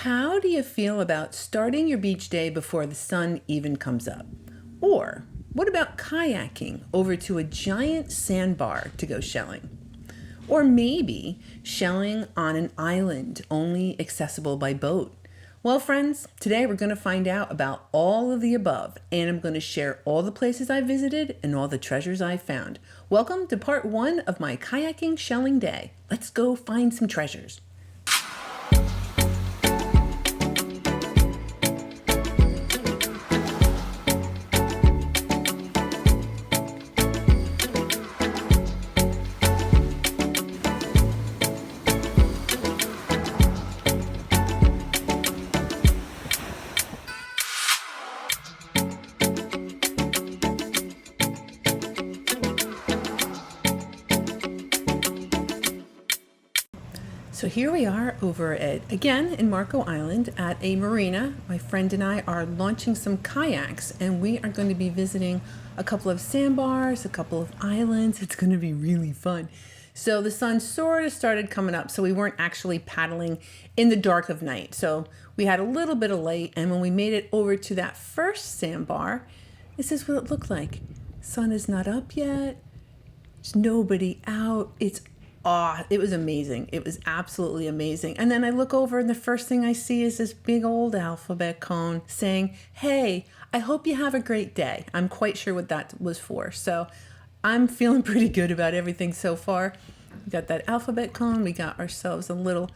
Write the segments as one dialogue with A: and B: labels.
A: How do you feel about starting your beach day before the sun even comes up? Or what about kayaking over to a giant sandbar to go shelling? Or maybe shelling on an island only accessible by boat? Well, friends, today we're going to find out about all of the above, and I'm going to share all the places I visited and all the treasures I found. Welcome to part 1 of my kayaking shelling day. Let's go find some treasures. So here we are over again in Marco Island at a marina. My friend and I are launching some kayaks, and we are going to be visiting a couple of sandbars, a couple of islands. It's going to be really fun. So the sun sort of started coming up, so we weren't actually paddling in the dark of night. So we had a little bit of light, and when we made it over to that first sandbar, this is what it looked like. Sun is not up yet. There's nobody out. It was amazing. It was absolutely amazing. And then I look over and the first thing I see is this big old alphabet cone saying, "Hey, I hope you have a great day." I'm quite sure what that was for. So I'm feeling pretty good about everything so far. We got that alphabet cone. We got ourselves a little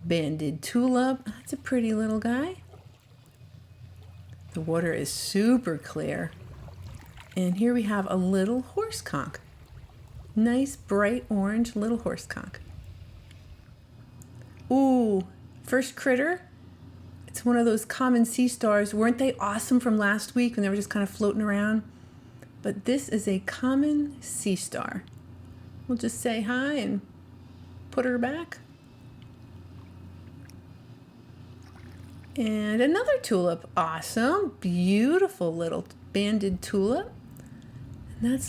A: banded tulip. That's a pretty little guy. The water is super clear. And here we have a little horse conch. Nice bright orange little horse conch. Ooh, first critter. It's one of those common sea stars. Weren't they awesome from last week when they were just kind of floating around? But this is a common sea star. We'll just say hi and put her back. And another tulip. Awesome. Beautiful little banded tulip. And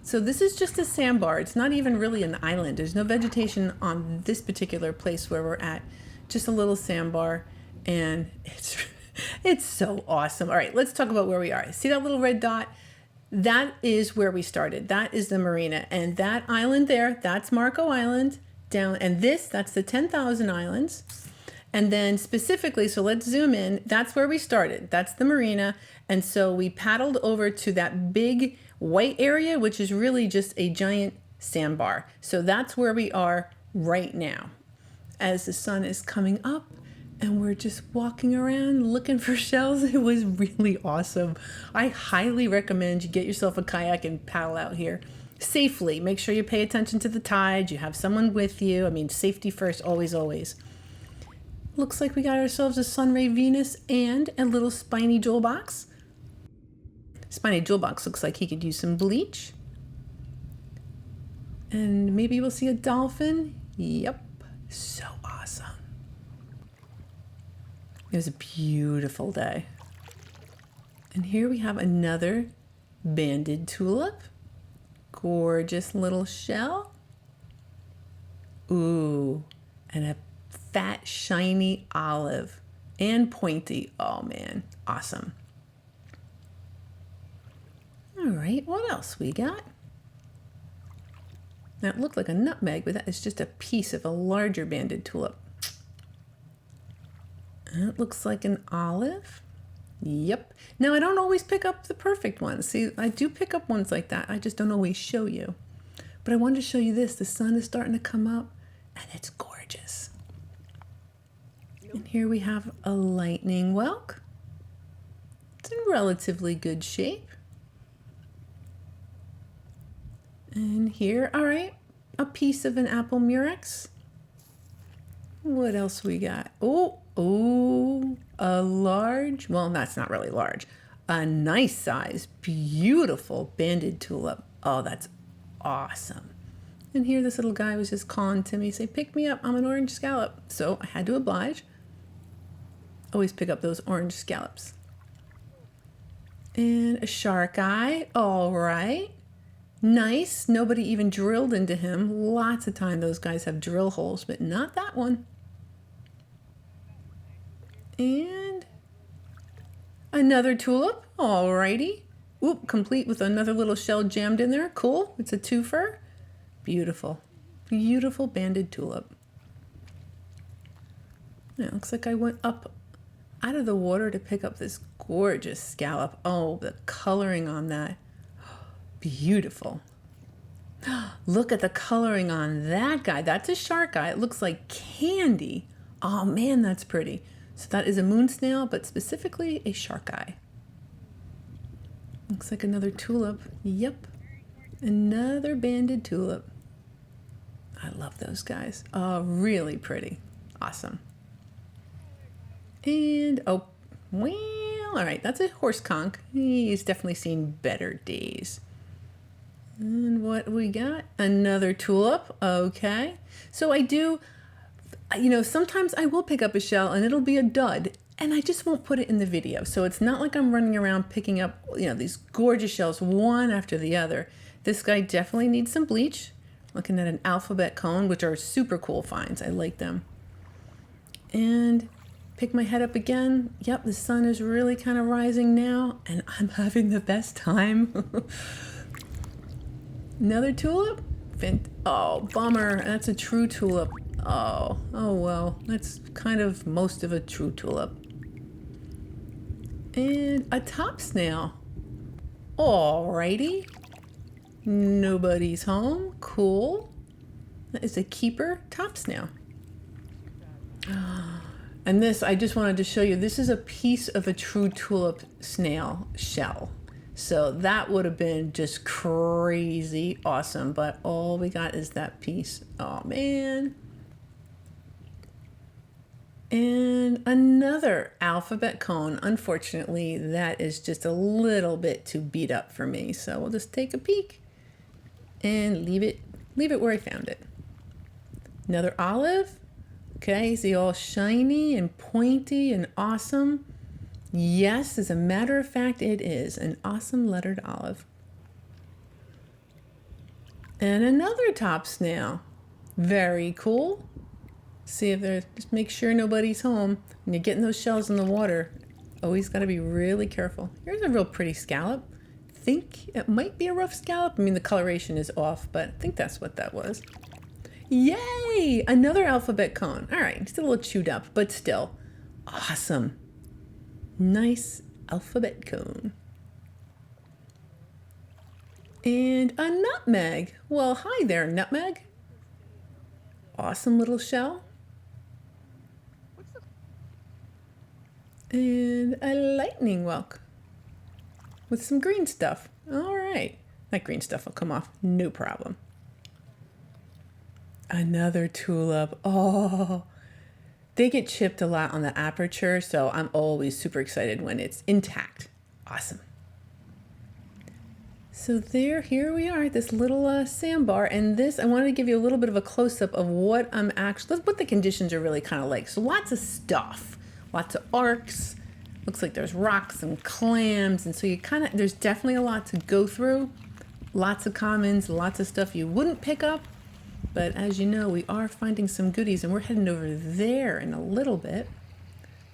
A: so this is just a sandbar. It's not even really an island. There's no vegetation on this particular place where we're at. Just a little sandbar, and it's so awesome. All right, let's talk about where we are. See that little red dot? That is where we started. That is the marina, and that island there, that's Marco Island down, and that's the 10,000 Islands. And then specifically, so let's zoom in, that's where we started. That's the marina. And so we paddled over to that big white area, which is really just a giant sandbar. So that's where we are right now as the sun is coming up, and we're just walking around looking for shells. It was really awesome. I highly recommend you get yourself a kayak and paddle out here safely. Make sure you pay attention to the tide. You have someone with you. I mean, safety first, always, always. Looks like we got ourselves a Sunray Venus and a little spiny jewel box. Spiny jewel box looks like he could use some bleach. And maybe we'll see a dolphin. Yep, so awesome. It was a beautiful day. And here we have another banded tulip. Gorgeous little shell. Ooh, and a fat, shiny olive and pointy. Oh man, awesome. All right, what else we got? Now it looked like a nutmeg, but that is just a piece of a larger banded tulip. And it looks like an olive. Yep. Now I don't always pick up the perfect ones. See, I do pick up ones like that. I just don't always show you. But I wanted to show you this. The sun is starting to come up, and it's gorgeous. And here we have a lightning whelk. It's in relatively good shape. And here, all right, a piece of an apple murex. What else we got? Oh, a large, well, that's not really large. A nice size, beautiful banded tulip. Oh, that's awesome. And here this little guy was just calling to me, say, "Pick me up, I'm an orange scallop." So I had to oblige. Always pick up those orange scallops. And a shark eye, all right. Nice, nobody even drilled into him. Lots of time those guys have drill holes, but not that one. Another tulip. Alrighty. Oop, complete with another little shell jammed in there. Cool. It's a twofer. Beautiful. Beautiful banded tulip. Yeah, it looks like I went up out of the water to pick up this gorgeous scallop. Oh, the coloring on that. Beautiful. Look at the coloring on that guy. That's a shark eye. It looks like candy. Oh man, that's pretty. So that is a moon snail, but specifically a shark eye. Looks like another tulip. Yep. Another banded tulip. I love those guys. Oh, really pretty. Awesome. And, oh, well, all right, that's a horse conch. He's definitely seen better days. And what we got? Another tulip. Okay. So I do, sometimes I will pick up a shell and it'll be a dud and I just won't put it in the video. So it's not like I'm running around picking up, these gorgeous shells one after the other. This guy definitely needs some bleach. Looking at an alphabet cone, which are super cool finds. I like them. And pick my head up again. Yep, the sun is really kind of rising now and I'm having the best time. Another tulip? Oh, bummer. That's a true tulip. Oh well. That's kind of most of a true tulip. And a top snail. Alrighty. Nobody's home. Cool. That is a keeper top snail. And this, I just wanted to show you, this is a piece of a true tulip snail shell. So that would have been just crazy awesome, but all we got is that piece. Oh man. And another alphabet cone. Unfortunately, that is just a little bit too beat up for me. So we'll just take a peek and leave it where I found it. Another olive. Okay, is he all shiny and pointy and awesome? Yes, as a matter of fact, it is an awesome lettered olive. And another top snail. Very cool. See if they're, just make sure nobody's home. When you're getting those shells in the water, always got to be really careful. Here's a real pretty scallop. Think it might be a rough scallop. I mean, the coloration is off, but I think that's what that was. Yay! Another alphabet cone. All right, just a little chewed up, but still awesome. Nice alphabet cone. And a nutmeg. Well, hi there, nutmeg. Awesome little shell. And a lightning whelk with some green stuff. All right, that green stuff will come off, no problem. Another tulip. Oh, they get chipped a lot on the aperture, so I'm always super excited when it's intact. Awesome. So here we are, this little sandbar, and this, I wanted to give you a little bit of a close-up of what what the conditions are really kind of like. So lots of stuff, lots of arcs, looks like there's rocks and clams, and so there's definitely a lot to go through. Lots of commons, lots of stuff you wouldn't pick up. But as you know, we are finding some goodies and we're heading over there in a little bit.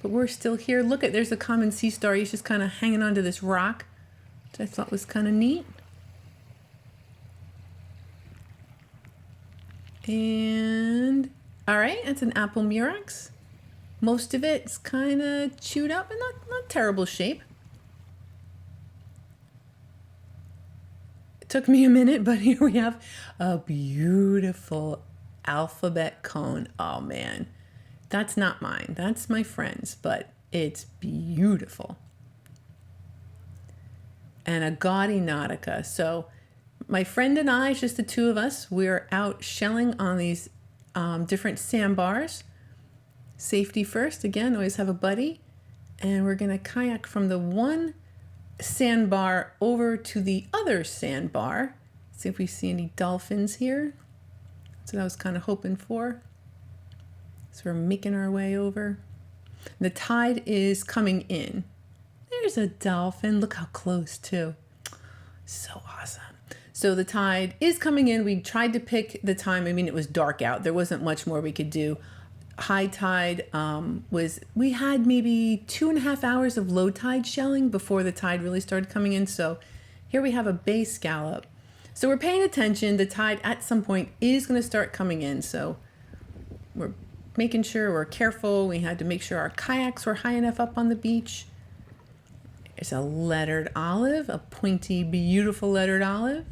A: But we're still here. Look there's a common sea star. He's just kind of hanging onto this rock, which I thought was kind of neat. And, all right, that's an apple murex. Most of it's kind of chewed up and not terrible shape. Took me a minute, but here we have a beautiful alphabet cone. Oh man, that's not mine. That's my friend's, but it's beautiful. And a gaudy nautica. So my friend and I, just the two of us, we're out shelling on these different sandbars. Safety first, again, always have a buddy. And we're gonna kayak from the one sandbar over to the other sandbar. See if we see any dolphins here. That's what I was kind of hoping for. So we're making our way over. The tide is coming in. There's a dolphin. Look how close too. So awesome. So the tide is coming in. We tried to pick the time. I mean, it was dark out. There wasn't much more we could do. high tide we had maybe 2.5 hours of low tide shelling before the tide really started coming in. So here we have a bay scallop. So we're paying attention. The tide at some point is going to start coming in. So we're making sure we're careful. We had to make sure our kayaks were high enough up on the beach. There's a lettered olive, a pointy, beautiful lettered olive.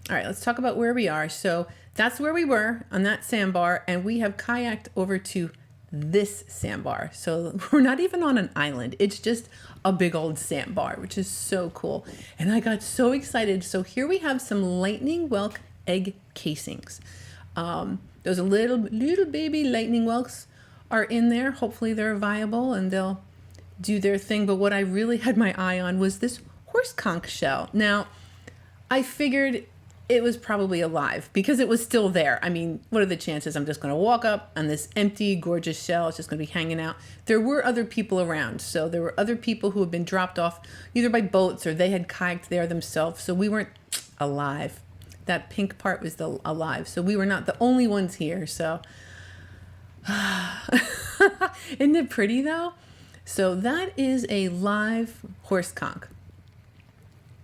A: All right, let's talk about where we are. So that's where we were on that sandbar, and we have kayaked over to this sandbar. So we're not even on an island. It's just a big old sandbar, which is so cool. And I got so excited. So here we have some lightning whelk egg casings. Those little baby lightning whelks are in there. Hopefully they're viable and they'll do their thing. But what I really had my eye on was this horse conch shell. Now, I figured it was probably alive because it was still there. I mean, what are the chances I'm just going to walk up on this empty, gorgeous shell? It's just going to be hanging out. There were other people around. So there were other people who had been dropped off either by boats or they had kayaked there themselves. So we weren't alive. That pink part was the alive. So we were not the only ones here. So isn't it pretty though? So that is a live horse conch.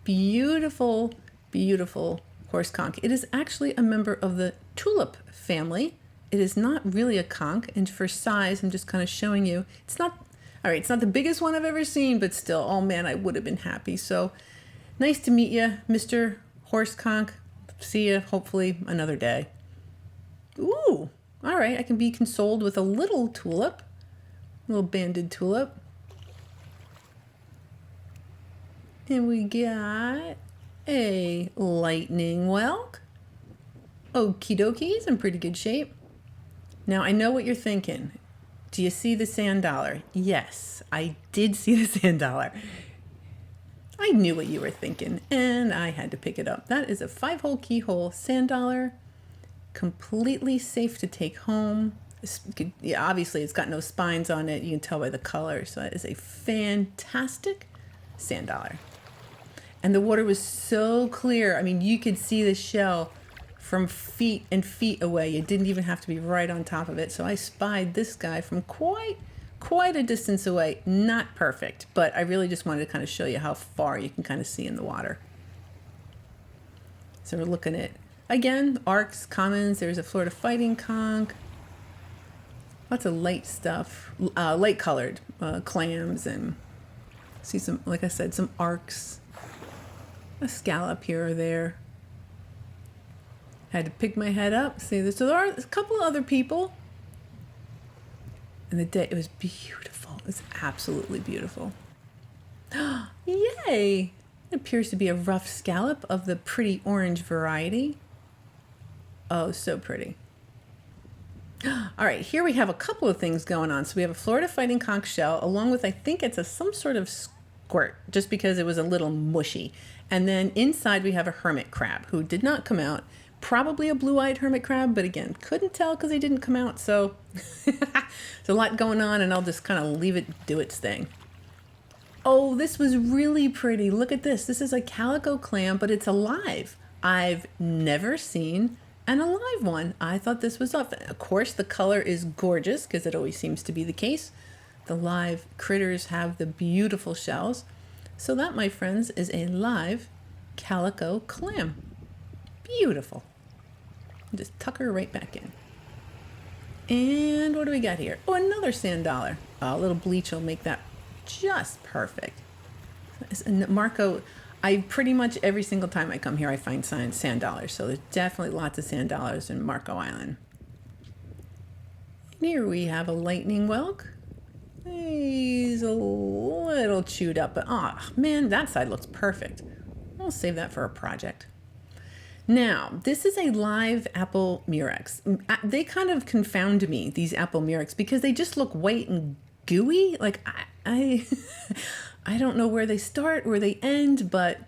A: Beautiful, beautiful horse conch. It is actually a member of the tulip family. It is not really a conch, and for size, I'm just kind of showing you. It's not, all right, it's not the biggest one I've ever seen, but still, oh man, I would have been happy. So nice to meet you, Mr. Horse Conch. See you hopefully another day. Ooh, all right, I can be consoled with a little tulip, little banded tulip. And we got a lightning whelk. Okie dokie, it's in pretty good shape. Now I know what you're thinking. Do you see the sand dollar? Yes, I did see the sand dollar. I knew what you were thinking and I had to pick it up. That is a 5-hole keyhole sand dollar. Completely safe to take home. Yeah, obviously it's got no spines on it. You can tell by the color. So that is a fantastic sand dollar. And the water was so clear. I mean, you could see the shell from feet and feet away. You didn't even have to be right on top of it. So I spied this guy from quite a distance away. Not perfect, but I really just wanted to kind of show you how far you can kind of see in the water. So we're looking at, again, arcs, commons. There's a Florida fighting conch. Lots of light stuff, light colored clams, and see some, like I said, some arcs. A scallop here or there. Had to pick my head up. See this. So there are a couple of other people. And the day, it was beautiful. It was absolutely beautiful. Yay! It appears to be a rough scallop of the pretty orange variety. Oh, so pretty. All right, here we have a couple of things going on. So we have a Florida fighting conch shell, along with, I think it's some sort of squirt, just because it was a little mushy. And then inside we have a hermit crab who did not come out. Probably a blue-eyed hermit crab, but again, couldn't tell because they didn't come out. So there's a lot going on, and I'll just kind of leave it do its thing. Oh, this was really pretty. Look at this. This is a calico clam, but it's alive. I've never seen an alive one. I thought this was off. Of course, the color is gorgeous because it always seems to be the case. The live critters have the beautiful shells. So that, my friends, is a live calico clam. Beautiful. Just tuck her right back in. And what do we got here? Oh, another sand dollar. A little bleach will make that just perfect. Marco, I pretty much every single time I come here, I find sand dollars. So there's definitely lots of sand dollars in Marco Island. And here we have a lightning whelk. He's a little chewed up, but oh man, that side looks perfect. I'll save that for a project. Now, this is a live apple murex. They kind of confound me, these apple murex, because they just look white and gooey. Like I don't know where they start, where they end, but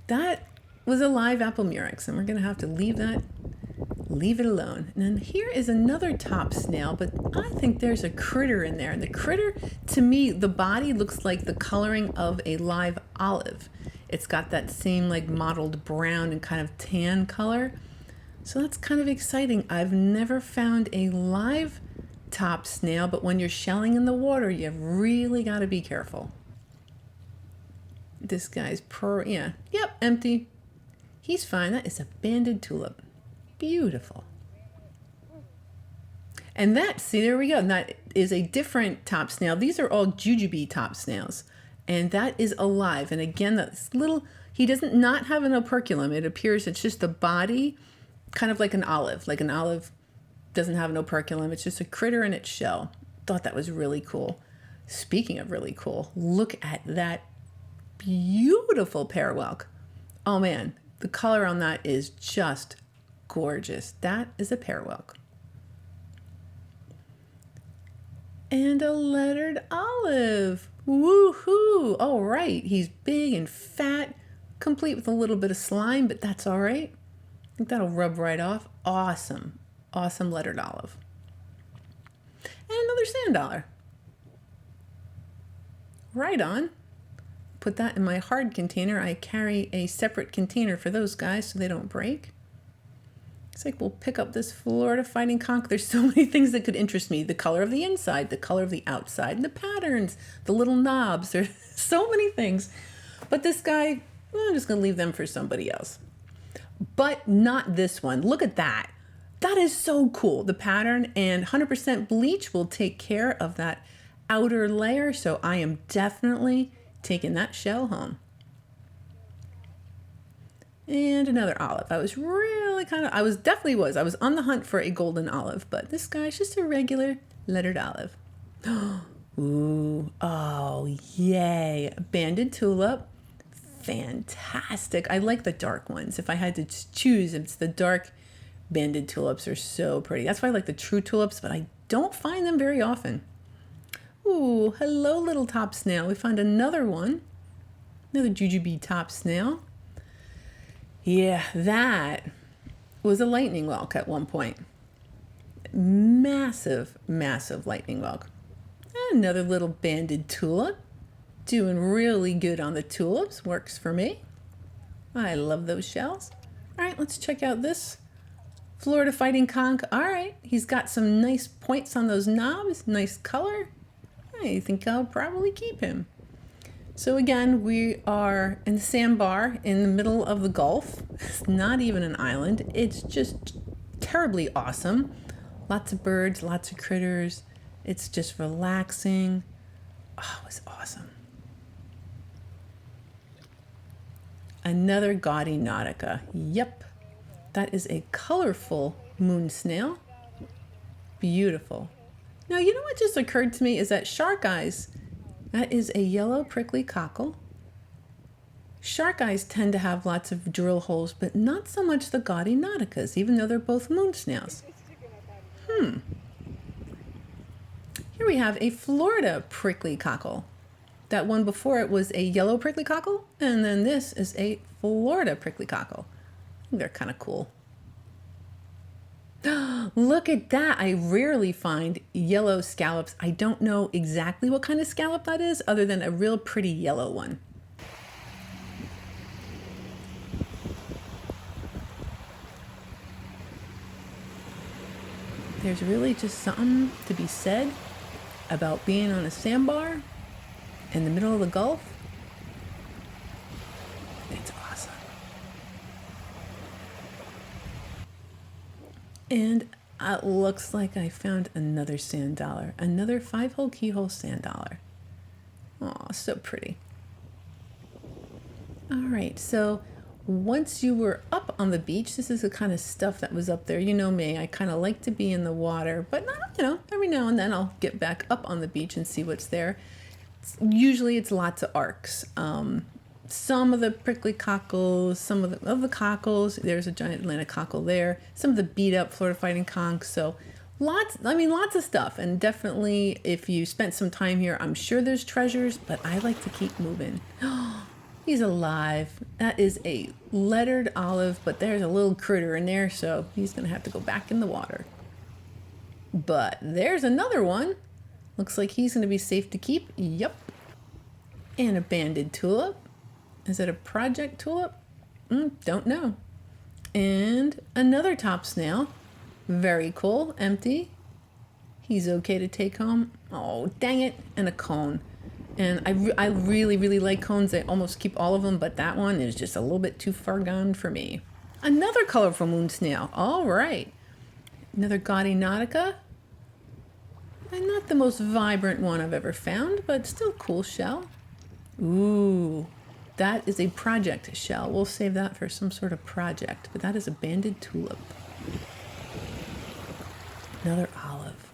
A: that was a live apple murex, and we're gonna have to leave it alone. And then here is another top snail, but I think there's a critter in there. And the critter, to me, the body looks like the coloring of a live olive. It's got that same like mottled brown and kind of tan color. So that's kind of exciting. I've never found a live top snail, but when you're shelling in the water, you've really got to be careful. This guy's yeah, yep, empty. He's fine. That is a banded tulip. Beautiful. And that, see, there we go. And that is a different top snail. These are all jujube top snails. And that is alive. And again, that's little, he doesn't not have an operculum. It appears it's just the body, kind of like an olive. Like an olive doesn't have an operculum. It's just a critter in its shell. Thought that was really cool. Speaking of really cool, look at that beautiful parwelk. Oh man, the color on that is just gorgeous. That is a parwelk. And a lettered olive. Woohoo! All right, he's big and fat, complete with a little bit of slime, but that's all right. I think that'll rub right off. Awesome. Awesome lettered olive. And another sand dollar. Right on. Put that in my hard container. I carry a separate container for those guys so they don't break. It's like we'll pick up this Florida fighting conch. There's so many things that could interest me. The color of the inside, the color of the outside, and the patterns, the little knobs. There's so many things. But this guy, well, I'm just going to leave them for somebody else. But not this one. Look at that. That is so cool. The pattern and 100% bleach will take care of that outer layer. So I am definitely taking that shell home. And another olive. I was really I was on the hunt for a golden olive, but this guy's just a regular lettered olive. Ooh, oh, yay. Banded tulip. Fantastic. I like the dark ones. If I had to choose, it's the dark banded tulips are so pretty. That's why I like the true tulips, but I don't find them very often. Ooh, hello, little top snail. We found another one. Another jujube top snail. Yeah, that was a lightning whelk at one point. Massive, massive lightning whelk. Another little banded tulip. Doing really good on the tulips. Works for me. I love those shells. All right, let's check out this Florida fighting conch. All right, he's got some nice points on those knobs. Nice color. I think I'll probably keep him. So again, we are in the sandbar in the middle of the Gulf. It's not even an island. It's just terribly awesome. Lots of birds, lots of critters. It's just relaxing. Oh, it was awesome. Another gaudy nautica. Yep. That is a colorful moon snail. Beautiful. Now, you know what just occurred to me is that shark eyes, that is a yellow prickly cockle. Shark eyes tend to have lots of drill holes, but not so much the gaudy nauticas, even though they're both moon snails. Here we have a Florida prickly cockle. That one before it was a yellow prickly cockle, and then this is a Florida prickly cockle. They're kind of cool. Look at that. I rarely find yellow scallops. I don't know exactly what kind of scallop that is, other than a real pretty yellow one. There's really just something to be said about being on a sandbar in the middle of the Gulf. It's awesome. And it looks like I found another sand dollar, another 5-hole keyhole sand dollar. Oh, so pretty. All right, so once you were up on the beach, this is the kind of stuff that was up there. You know me, I kind of like to be in the water, but not, every now and then I'll get back up on the beach and see what's there. Usually it's lots of arcs. Some of the prickly cockles, some of the cockles, there's a giant Atlantic cockle there, some of the beat up Florida fighting conch. So lots of stuff. And definitely if you spent some time here, I'm sure there's treasures, but I like to keep moving. He's alive. That is a lettered olive, but there's a little critter in there, so he's gonna have to go back in the water. But there's another one. Looks like he's gonna be safe to keep. Yep. And a banded tulip. Is it a project tulip? Don't know. And another top snail. Very cool. Empty. He's okay to take home. Oh, dang it. And a cone. And I really, really like cones. I almost keep all of them, but that one is just a little bit too far gone for me. Another colorful moon snail. All right. Another gaudy nautica. And not the most vibrant one I've ever found, but still cool shell. Ooh, that is a project shell. We'll save that for some sort of project, but that is a banded tulip. Another olive.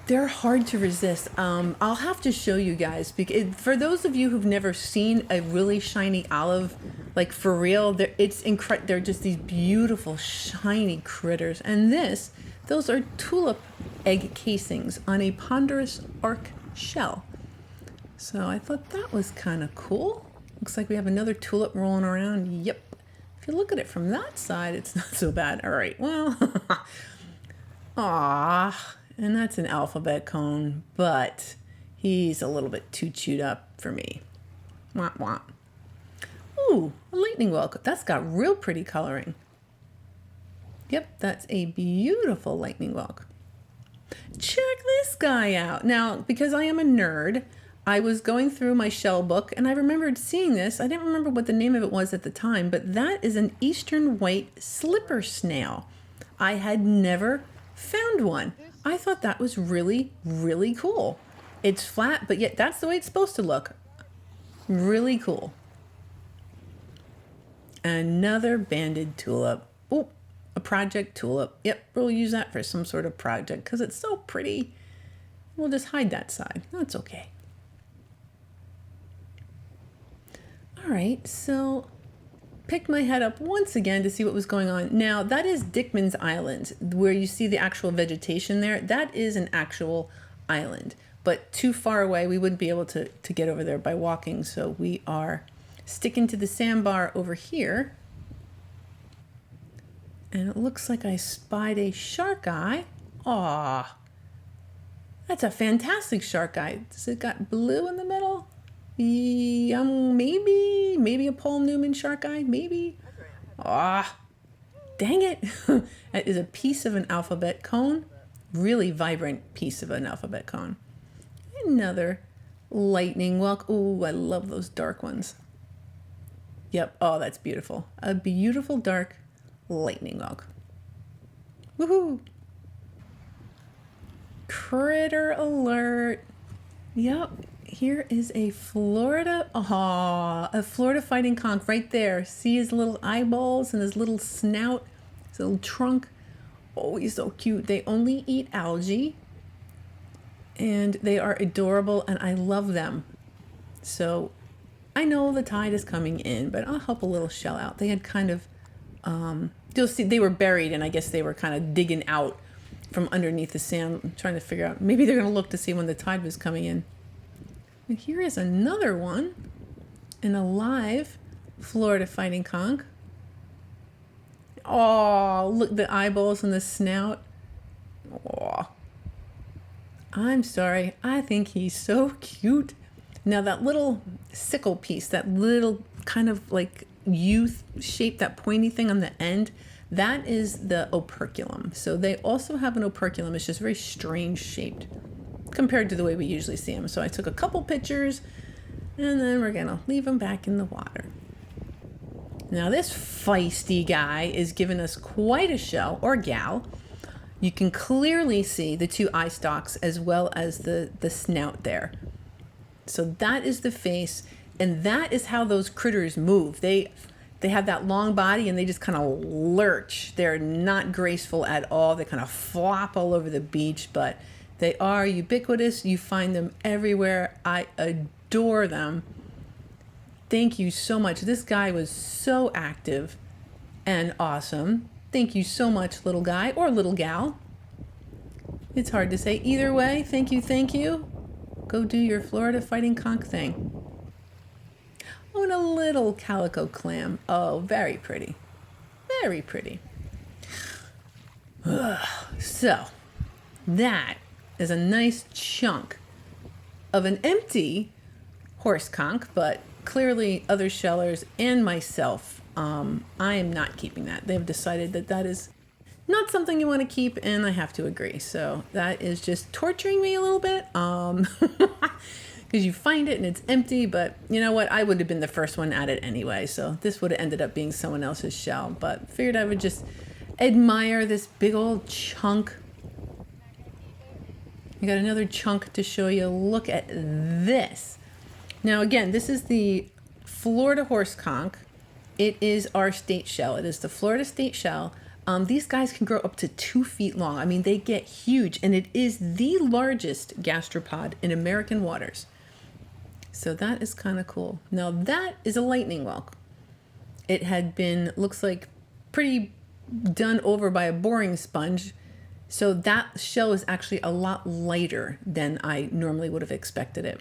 A: They're hard to resist. I'll have to show you guys, because for those of you who've never seen a really shiny olive, like for real, it's incredible. They're just these beautiful shiny critters. And those are tulip egg casings on a ponderous arc shell. So I thought that was kind of cool. Looks like we have another tulip rolling around. Yep. If you look at it from that side, it's not so bad. All right, well, ah. And that's an alphabet cone, but he's a little bit too chewed up for me. Womp womp. Ooh, a lightning well. That's got real pretty coloring. Yep, that's a beautiful lightning whelk. Check this guy out. Now, because I am a nerd, I was going through my shell book and I remembered seeing this. I didn't remember what the name of it was at the time, but that is an eastern white slipper snail. I had never found one. I thought that was really, really cool. It's flat, but yet that's the way it's supposed to look. Really cool. Another banded tulip. Oh, a project tulip. Yep, we'll use that for some sort of project because it's so pretty. We'll just hide that side. That's okay. All right, so picked my head up once again to see what was going on. Now, that is Dickman's Island, where you see the actual vegetation there. That is an actual island, but too far away. We wouldn't be able to get over there by walking, so we are sticking to the sandbar over here. And it looks like I spied a shark eye. Aw, that's a fantastic shark eye. Does it got blue in the middle? Maybe a Paul Newman shark eye, maybe. Ah, dang it. That is a piece of an alphabet cone. Really vibrant piece of an alphabet cone. Another lightning whelk. Ooh, I love those dark ones. Yep, oh, that's beautiful. A beautiful dark lightning whelk. Woohoo! Critter alert. Yep. Here is a Florida fighting conch right there. See his little eyeballs and his little snout, his little trunk. Oh, he's so cute. They only eat algae and they are adorable and I love them. So I know the tide is coming in, but I'll help a little shell out. They had kind of, you'll see they were buried and I guess they were kind of digging out from underneath the sand. I'm trying to figure out, maybe they're going to look to see when the tide was coming in. And here is another one, an alive Florida fighting conch. Oh, look, the eyeballs and the snout. Oh, I'm sorry. I think he's so cute. Now that little sickle piece, that little kind of like youth shape, that pointy thing on the end, that is the operculum. So they also have an operculum. It's just very strange shaped compared to the way we usually see them. So I took a couple pictures and then we're gonna leave them back in the water. Now this feisty guy is giving us quite a shell, or gal. You can clearly see the two eye stalks as well as the snout there. So that is the face, and that is how those critters move. They have that long body and they just kind of lurch. They're not graceful at all. They kind of flop all over the beach, but they are ubiquitous. You find them everywhere. I adore them. Thank you so much. This guy was so active and awesome. Thank you so much, little guy or little gal. It's hard to say either way. Thank you, thank you. Go do your Florida fighting conch thing. Oh, and a little calico clam. Oh, very pretty. Very pretty. So, that is a nice chunk of an empty horse conch, but clearly other shellers and myself, I am not keeping that. They've decided that that is not something you want to keep, and I have to agree. So that is just torturing me a little bit. Because you find it and it's empty, but you know what? I would have been the first one at it anyway, so this would have ended up being someone else's shell, but figured I would just admire this big old chunk. I got another chunk to show you. Look at this. Now again, this is the Florida horse conch. It is our state shell. It is the Florida state shell. These guys can grow up to 2 feet long. I mean, they get huge, and it is the largest gastropod in American waters. So that is kind of cool. Now that is a lightning whelk. It had been, looks like, pretty done over by a boring sponge. So that shell is actually a lot lighter than I normally would have expected it.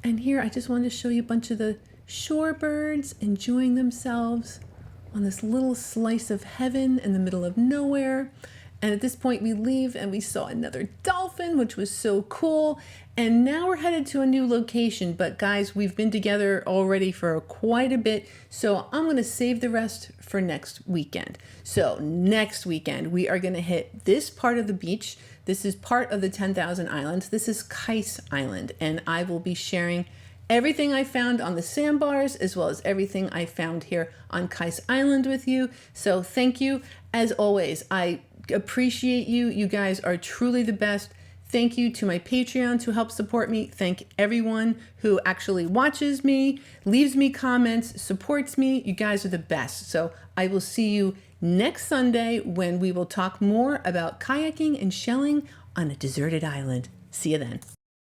A: And here I just wanted to show you a bunch of the shorebirds enjoying themselves on this little slice of heaven in the middle of nowhere. And at this point we leave and we saw another dolphin, which was so cool. And now we're headed to a new location. But guys, we've been together already for quite a bit. So I'm going to save the rest for next weekend. So next weekend, we are going to hit this part of the beach. This is part of the 10,000 Islands. This is Kayaks Island. And I will be sharing everything I found on the sandbars, as well as everything I found here on Kayaks Island with you. So thank you. As always, I appreciate you. You guys are truly the best. Thank you to my Patreons who help support me. Thank everyone who actually watches me, leaves me comments, supports me. You guys are the best. So I will see you next Sunday when we will talk more about kayaking and shelling on a deserted island. See you then.